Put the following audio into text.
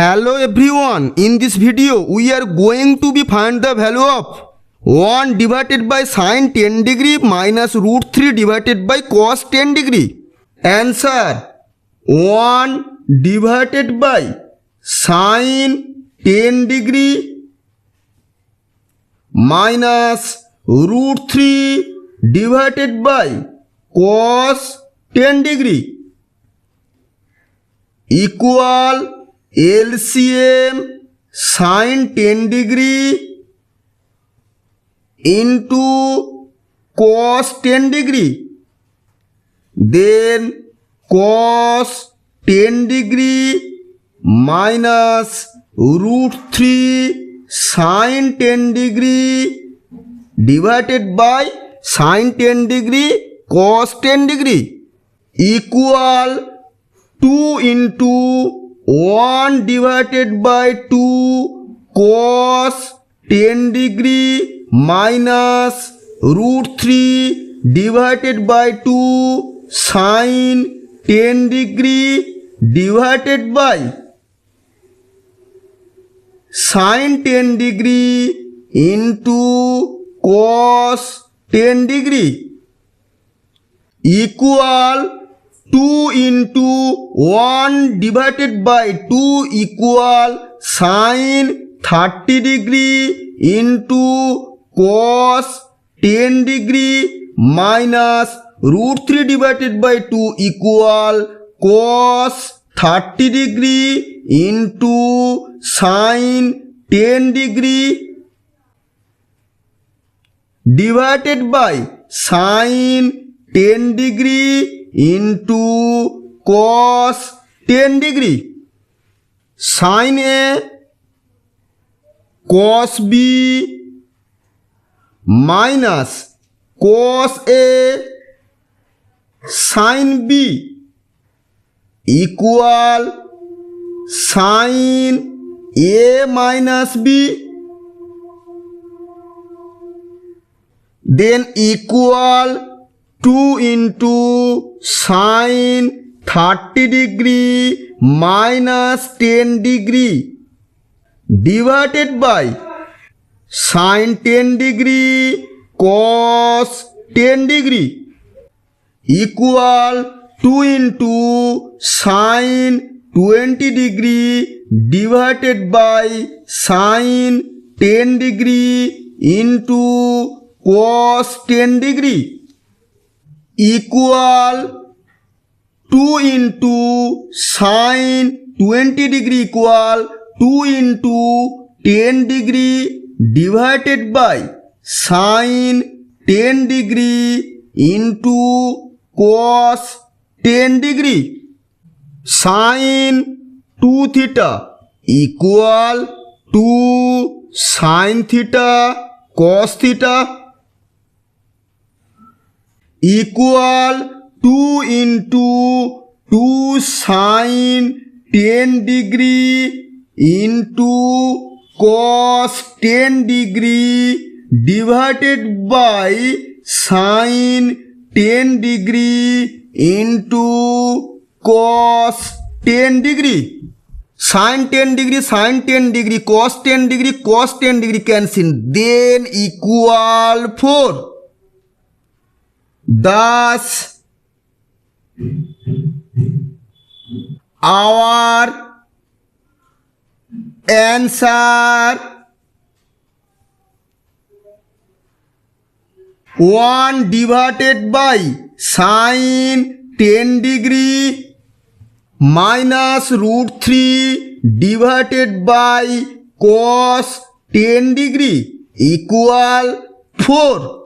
Hello everyone, in this video we are going to be find the value of 1 divided by sin 10 degree minus root 3 divided by cos 10 degree. Answer: 1 divided by sin 10 degree minus root 3 divided by cos 10 degree equal LCM sin 10 degree into cos 10 degree, then cos 10 degree minus root 3 sin 10 degree divided by sin 10 degree cos 10 degree equal 2 into 1 divided by 2 cos 10 degree minus root 3 divided by 2 sin 10 degree divided by sin 10 degree into cos 10 degree equal 2 into 1 divided by 2 equal sin 30 degree into cos 10 degree minus root 3 divided by 2 equal cos 30 degree into sin 10 degree divided by sin 10 degree into cos 10 degree. Sin A cos B minus cos A sin B equal sin A minus B, then equal 2 into sin 30 degree minus 10 degree divided by sin 10 degree cos 10 degree equal 2 into sin 20 degree divided by sin 10 degree into cos 10 degree equal 2 into sin 20 degree equal 2 into 10 degree divided by sin 10 degree into cos 10 degree. Sin 2 theta equal 2 sin theta cos theta equal 2 into 2 sin 10 degree into cos 10 degree divided by sin 10 degree into cos 10 degree. Sin 10 degree, sin 10 degree, cos 10 degree, cos 10 degree cancel, then equal 4. Thus, our answer 1 divided by sin 10 degree minus root 3 divided by cos 10 degree equal 4.